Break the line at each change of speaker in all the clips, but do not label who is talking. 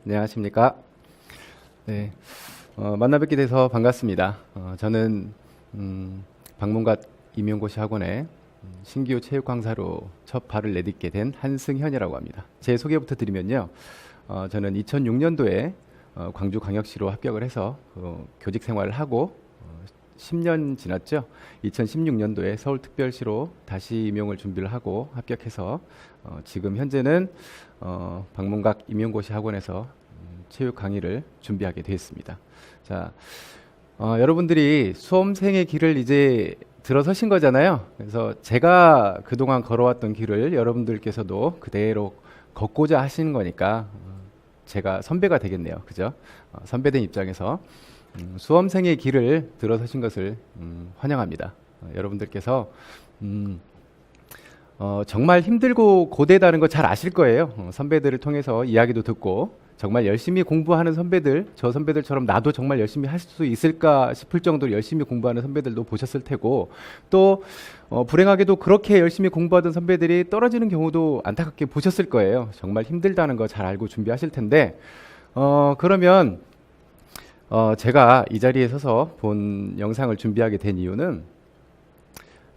안녕하십니까. 네, 만나 뵙게 돼서 반갑습니다. 저는 방문갓 임용고시 학원에 신규 체육 강사로 첫 발을 내딛게 된 한승현이라고 합니다. 제 소개부터 드리면요. 저는 2006년도에 광주광역시로 합격을 해서 교직 생활을 하고 10년 지났죠. 2016년도에 서울특별시로 다시 임용을 준비를 하고 합격해서 지금 현재는 방문각 임용고시 학원에서 체육 강의를 준비하게 되었습니다. 자, 여러분들이 수험생의 길을 이제 들어서신 거잖아요. 그래서 제가 그동안 걸어왔던 길을 여러분들께서도 그대로 걷고자 하시는 거니까 제가 선배가 되겠네요. 그죠? 선배된 입장에서 수험생의 길을 들어서신 것을 환영합니다. 여러분들께서 정말 힘들고 고되다는 거 잘 아실 거예요. 선배들을 통해서 이야기도 듣고 정말 열심히 공부하는 선배들, 저 선배들처럼 나도 정말 열심히 할 수 있을까 싶을 정도로 열심히 공부하는 선배들도 보셨을 테고, 또 불행하게도 그렇게 열심히 공부하던 선배들이 떨어지는 경우도 안타깝게 보셨을 거예요. 정말 힘들다는 거 잘 알고 준비하실 텐데, 그러면 제가 이 자리에 서서 본 영상을 준비하게 된 이유는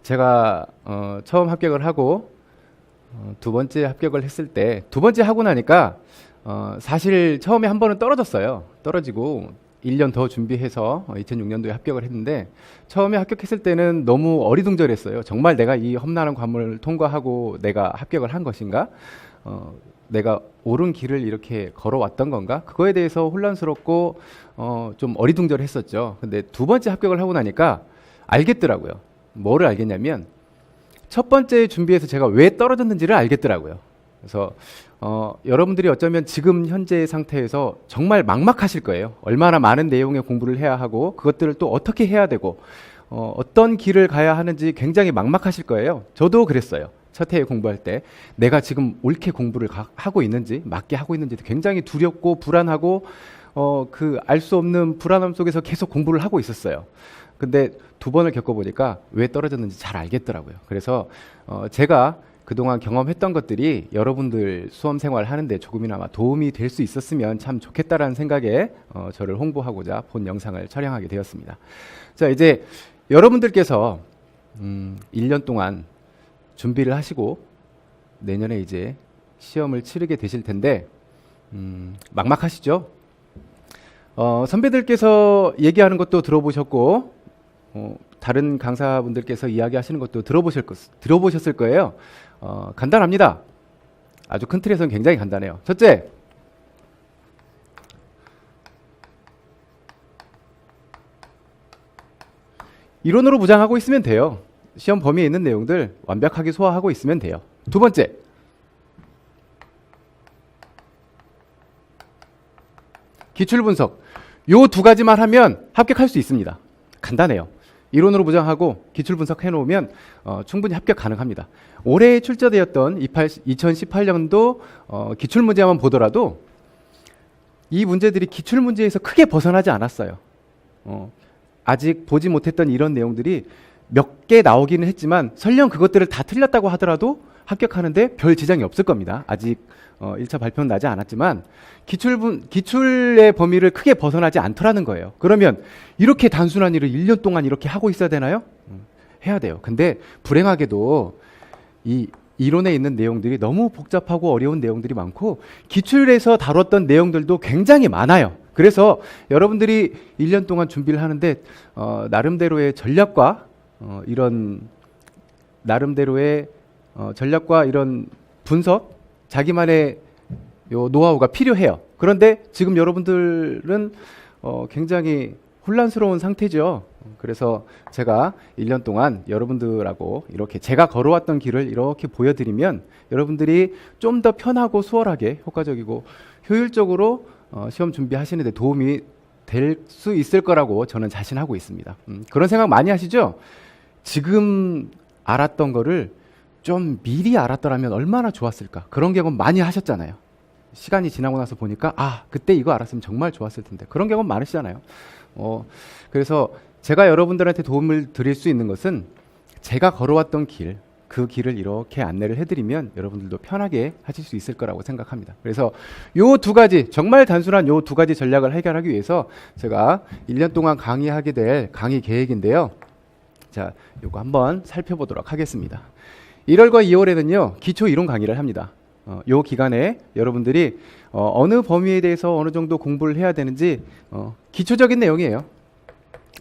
제가 처음 합격을 하고 두 번째 합격을 했을 때, 두 번째 하고 나니까 사실 처음에 한 번은 떨어졌어요. 떨어지고 1년 더 준비해서 2006년도에 합격을 했는데, 처음에 합격했을 때는 너무 어리둥절했어요. 정말 내가 이 험난한 관문을 통과하고 내가 합격을 한 것인가? 내가 옳은 길을 이렇게 걸어왔던 건가? 그거에 대해서 혼란스럽고 좀 어리둥절했었죠. 근데 두 번째 합격을 하고 나니까 알겠더라고요. 뭐를 알겠냐면 첫 번째 준비해서 제가 왜 떨어졌는지를 알겠더라고요. 그래서 여러분들이 어쩌면 지금 현재 상태에서 정말 막막하실 거예요. 얼마나 많은 내용의 공부를 해야 하고 그것들을 또 어떻게 해야 되고 어떤 길을 가야 하는지 굉장히 막막하실 거예요. 저도 그랬어요. 첫 해에 공부할 때 내가 지금 옳게 공부를 하고 있는지, 맞게 하고 있는지 굉장히 두렵고 불안하고 그 알 수 없는 불안함 속에서 계속 공부를 하고 있었어요. 근데 두 번을 겪어보니까 왜 떨어졌는지 잘 알겠더라고요. 그래서 제가 그동안 경험했던 것들이 여러분들 수험 생활 하는데 조금이나마 도움이 될 수 있었으면 참 좋겠다라는 생각에 저를 홍보하고자 본 영상을 촬영하게 되었습니다. 자, 이제 여러분들께서 1년 동안 준비를 하시고 내년에 이제 시험을 치르게 되실 텐데 막막하시죠? 선배들께서 얘기하는 것도 들어보셨고 다른 강사분들께서 이야기하시는 것도 들어보셨을 거예요. 간단합니다. 아주 큰 틀에서는 굉장히 간단해요. 첫째, 이론으로 무장하고 있으면 돼요. 시험 범위에 있는 내용들 완벽하게 소화하고 있으면 돼요. 두 번째, 기출 분석. 요 두 가지만 하면 합격할 수 있습니다. 간단해요. 이론으로 무장하고 기출 분석해 놓으면 충분히 합격 가능합니다. 올해 출제되었던 2018년도 기출 문제만 보더라도 이 문제들이 기출 문제에서 크게 벗어나지 않았어요. 아직 보지 못했던 이런 내용들이 몇 개 나오기는 했지만 설령 그것들을 다 틀렸다고 하더라도 합격하는데 별 지장이 없을 겁니다. 아직 1차 발표는 나지 않았지만 기출의 범위를 크게 벗어나지 않더라는 거예요. 그러면 이렇게 단순한 일을 1년 동안 이렇게 하고 있어야 되나요? 해야 돼요. 근데 불행하게도 이 이론에 있는 내용들이 너무 복잡하고 어려운 내용들이 많고 기출에서 다뤘던 내용들도 굉장히 많아요. 그래서 여러분들이 1년 동안 준비를 하는데 나름대로의 전략과 이런 분석, 자기만의 요 노하우가 필요해요. 그런데 지금 여러분들은 굉장히 혼란스러운 상태죠. 그래서 제가 1년 동안 여러분들하고 이렇게 제가 걸어왔던 길을 이렇게 보여드리면 여러분들이 좀 더 편하고 수월하게 효과적이고 효율적으로 시험 준비하시는 데 도움이 될 수 있을 거라고 저는 자신하고 있습니다. 그런 생각 많이 하시죠? 지금 알았던 거를 좀 미리 알았더라면 얼마나 좋았을까? 그런 경험 많이 하셨잖아요. 시간이 지나고 나서 보니까 그때 이거 알았으면 정말 좋았을 텐데. 그런 경험 많으시잖아요. 그래서 제가 여러분들한테 도움을 드릴 수 있는 것은 제가 걸어왔던 길, 그 길을 이렇게 안내를 해드리면 여러분들도 편하게 하실 수 있을 거라고 생각합니다. 그래서 요 두 가지, 정말 단순한 요 두 가지 전략을 해결하기 위해서 제가 1년 동안 강의하게 될 강의 계획인데요. 자, 요거 한번 살펴보도록 하겠습니다. 1월과 2월에는요, 기초 이론 강의를 합니다. 요 기간에 여러분들이 어느 범위에 대해서 어느 정도 공부를 해야 되는지 기초적인 내용이에요.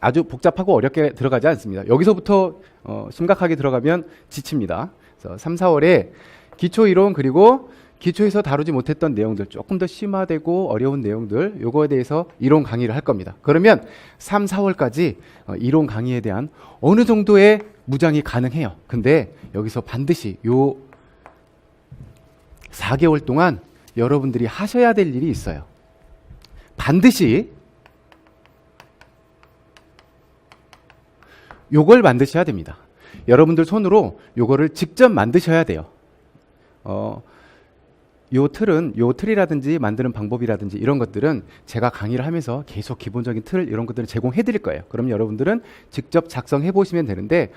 아주 복잡하고 어렵게 들어가지 않습니다. 여기서부터 심각하게 들어가면 지칩니다. 그래서 3, 4월에 기초 이론 그리고 기초에서 다루지 못했던 내용들, 조금 더 심화되고 어려운 내용들, 요거에 대해서 이론 강의를 할 겁니다. 그러면 3, 4월까지 이론 강의에 대한 어느 정도의 무장이 가능해요. 근데 여기서 반드시 요 4개월 동안 여러분들이 하셔야 될 일이 있어요. 반드시 요걸 만드셔야 됩니다. 여러분들 손으로 요거를 직접 만드셔야 돼요. 요 틀이라든지 만드는 방법이라든지 이런 것들은 제가 강의를 하면서 계속 기본적인 틀 이런 것들을 제공해 드릴 거예요. 그럼 여러분들은 직접 작성해 보시면 되는데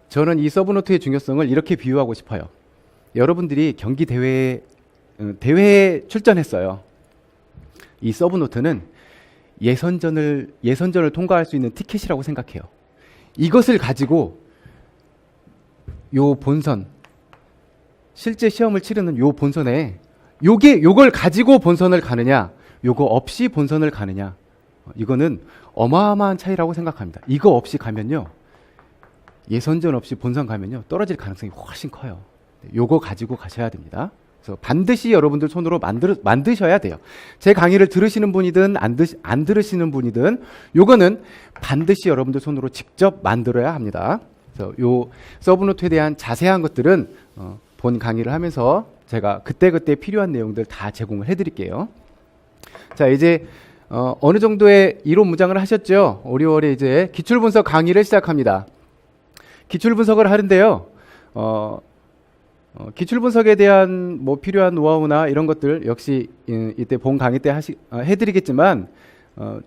저는 이 서브노트의 중요성을 이렇게 비유하고 싶어요. 여러분들이 경기 대회에 출전했어요. 이 서브노트는 예선전을 통과할 수 있는 티켓이라고 생각해요. 이것을 가지고 요 본선, 실제 시험을 치르는 요 본선에 요걸 가지고 본선을 가느냐, 요거 없이 본선을 가느냐, 이거는 어마어마한 차이라고 생각합니다. 이거 없이 가면요, 예선전 없이 본선 가면요, 떨어질 가능성이 훨씬 커요. 요거 가지고 가셔야 됩니다. 그래서 반드시 여러분들 손으로 만드셔야 돼요. 제 강의를 들으시는 분이든 안 들으시는 분이든 요거는 반드시 여러분들 손으로 직접 만들어야 합니다. 그래서 요 서브노트에 대한 자세한 것들은 본 강의를 하면서 제가 그때그때 필요한 내용들 다 제공을 해드릴게요. 자, 이제 어느 정도의 이론 무장을 하셨죠? 5, 6월에 이제 기출분석 강의를 시작합니다. 기출분석을 하는데요. 기출분석에 대한 뭐 필요한 노하우나 이런 것들 역시 이때 본 강의 때 해드리겠지만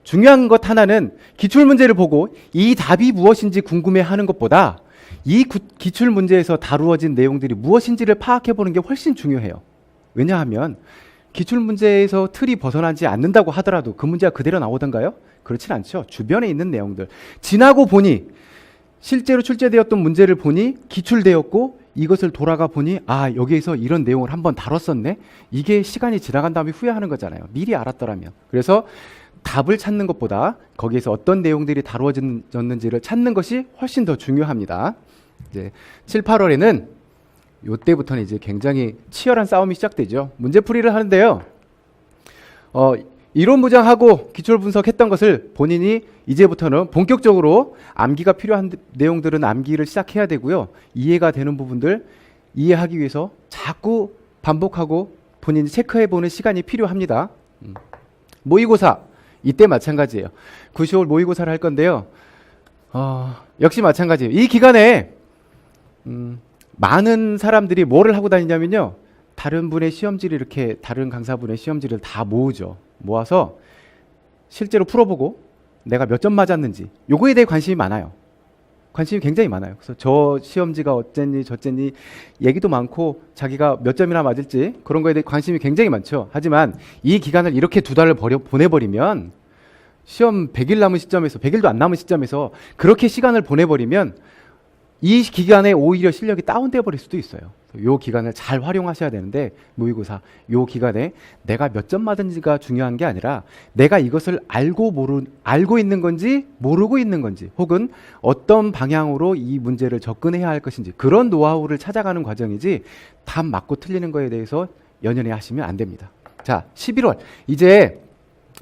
중요한 것 하나는 기출문제를 보고 이 답이 무엇인지 궁금해하는 것보다 이 기출문제에서 다루어진 내용들이 무엇인지를 파악해보는 게 훨씬 중요해요. 왜냐하면 기출문제에서 틀이 벗어나지 않는다고 하더라도 그 문제가 그대로 나오던가요? 그렇진 않죠. 주변에 있는 내용들. 지나고 보니 실제로 출제되었던 문제를 보니 기출되었고 이것을 돌아가 보니 아, 여기에서 이런 내용을 한번 다뤘었네. 이게 시간이 지나간 다음에 후회하는 거잖아요. 미리 알았더라면. 그래서 답을 찾는 것보다 거기에서 어떤 내용들이 다루어졌는지를 찾는 것이 훨씬 더 중요합니다. 이제 7, 8월에는 이때부터는 이제 굉장히 치열한 싸움이 시작되죠. 문제풀이를 하는데요. 이론 무장하고 기출 분석했던 것을 본인이 이제부터는 본격적으로 암기가 필요한 내용들은 암기를 시작해야 되고요. 이해가 되는 부분들 이해하기 위해서 자꾸 반복하고 본인이 체크해보는 시간이 필요합니다. 모의고사 이때 마찬가지예요. 9, 10월 모의고사를 할 건데요. 역시 마찬가지예요. 이 기간에 많은 사람들이 뭐를 하고 다니냐면요. 다른 분의 시험지를 이렇게 다른 강사분의 시험지를 다 모으죠. 모아서 실제로 풀어보고 내가 몇 점 맞았는지 요거에 대해 관심이 많아요. 관심이 굉장히 많아요. 그래서 저 시험지가 어쨌니 저쨌니 얘기도 많고 자기가 몇 점이나 맞을지 그런 거에 대해 관심이 굉장히 많죠. 하지만 이 기간을 이렇게 2달을 보내버리면 시험 100일 남은 시점에서 100일도 안 남은 시점에서 그렇게 시간을 보내버리면 이 기간에 오히려 실력이 다운돼 버릴 수도 있어요. 요 기간을 잘 활용하셔야 되는데 모의고사 요 기간에 내가 몇 점 맞은지가 중요한 게 아니라 내가 이것을 알고 있는 건지 모르고 있는 건지 혹은 어떤 방향으로 이 문제를 접근해야 할 것인지 그런 노하우를 찾아가는 과정이지 답 맞고 틀리는 거에 대해서 연연해 하시면 안 됩니다. 자, 11월 이제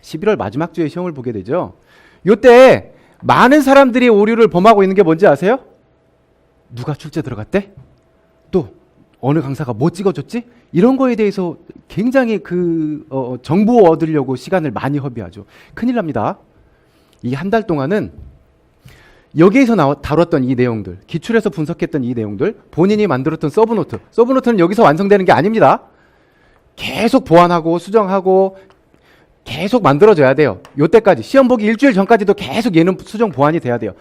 11월 마지막 주에 시험을 보게 되죠. 요때 많은 사람들이 오류를 범하고 있는 게 뭔지 아세요? 누가 출제 들어갔대? 또 어느 강사가 뭐 찍어줬지? 이런 거에 대해서 굉장히 정보 얻으려고 시간을 많이 허비하죠. 큰일 납니다. 이 한 달 동안은 여기에서 다뤘던 이 내용들, 기출에서 분석했던 이 내용들, 본인이 만들었던 서브노트는 여기서 완성되는 게 아닙니다. 계속 보완하고 수정하고 계속 만들어져야 돼요. 요때까지 시험 보기 일주일 전까지도 계속 얘는 수정 보완이 돼야 돼요.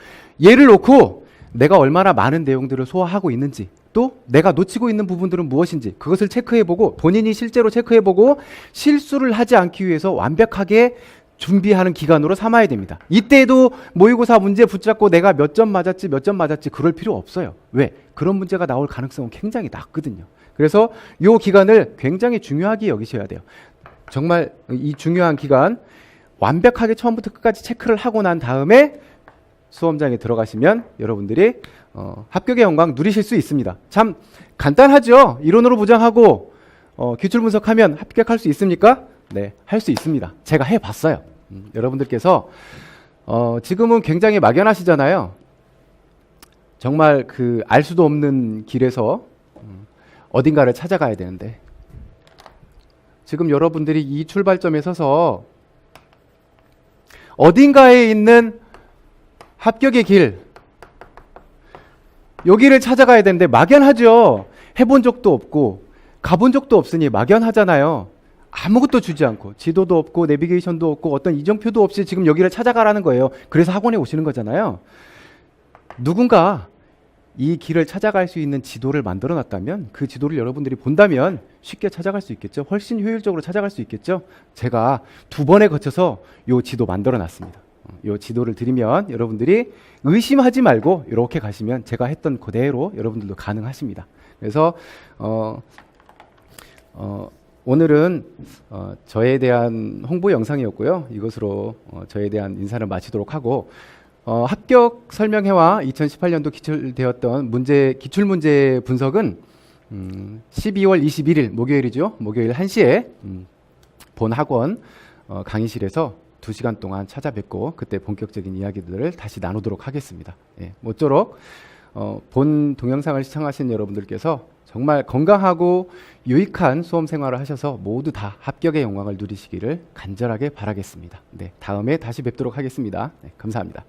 얘를 놓고 내가 얼마나 많은 내용들을 소화하고 있는지, 또 내가 놓치고 있는 부분들은 무엇인지 그것을 체크해보고 본인이 실제로 체크해보고 실수를 하지 않기 위해서 완벽하게 준비하는 기간으로 삼아야 됩니다. 이때도 모의고사 문제 붙잡고 내가 몇 점 맞았지 그럴 필요 없어요. 왜? 그런 문제가 나올 가능성은 굉장히 낮거든요. 그래서 이 기간을 굉장히 중요하게 여기셔야 돼요. 정말 이 중요한 기간 완벽하게 처음부터 끝까지 체크를 하고 난 다음에 수험장에 들어가시면 여러분들이 합격의 영광 누리실 수 있습니다. 참 간단하죠? 이론으로 보장하고 기출 분석하면 합격할 수 있습니까? 네, 할 수 있습니다. 제가 해봤어요. 여러분들께서 지금은 굉장히 막연하시잖아요. 정말 그 알 수도 없는 길에서 어딘가를 찾아가야 되는데 지금 여러분들이 이 출발점에 서서 어딘가에 있는 합격의 길, 여기를 찾아가야 되는데 막연하죠. 해본 적도 없고 가본 적도 없으니 막연하잖아요. 아무것도 주지 않고 지도도 없고 내비게이션도 없고 어떤 이정표도 없이 지금 여기를 찾아가라는 거예요. 그래서 학원에 오시는 거잖아요. 누군가 이 길을 찾아갈 수 있는 지도를 만들어 놨다면 그 지도를 여러분들이 본다면 쉽게 찾아갈 수 있겠죠. 훨씬 효율적으로 찾아갈 수 있겠죠. 제가 2번에 거쳐서 이 지도 만들어 놨습니다. 이 지도를 드리면 여러분들이 의심하지 말고 이렇게 가시면 제가 했던 그대로 여러분들도 가능하십니다. 그래서 오늘은 저에 대한 홍보 영상이었고요. 이것으로 저에 대한 인사를 마치도록 하고 합격 설명회와 2018년도 기출되었던 기출문제 분석은 12월 21일 목요일이죠. 목요일 1시에 본 학원 강의실에서 2시간 동안 찾아뵙고 그때 본격적인 이야기들을 다시 나누도록 하겠습니다. 예, 모쪼록 본 동영상을 시청하신 여러분들께서 정말 건강하고 유익한 수험 생활을 하셔서 모두 다 합격의 영광을 누리시기를 간절하게 바라겠습니다. 네, 다음에 다시 뵙도록 하겠습니다. 네, 감사합니다.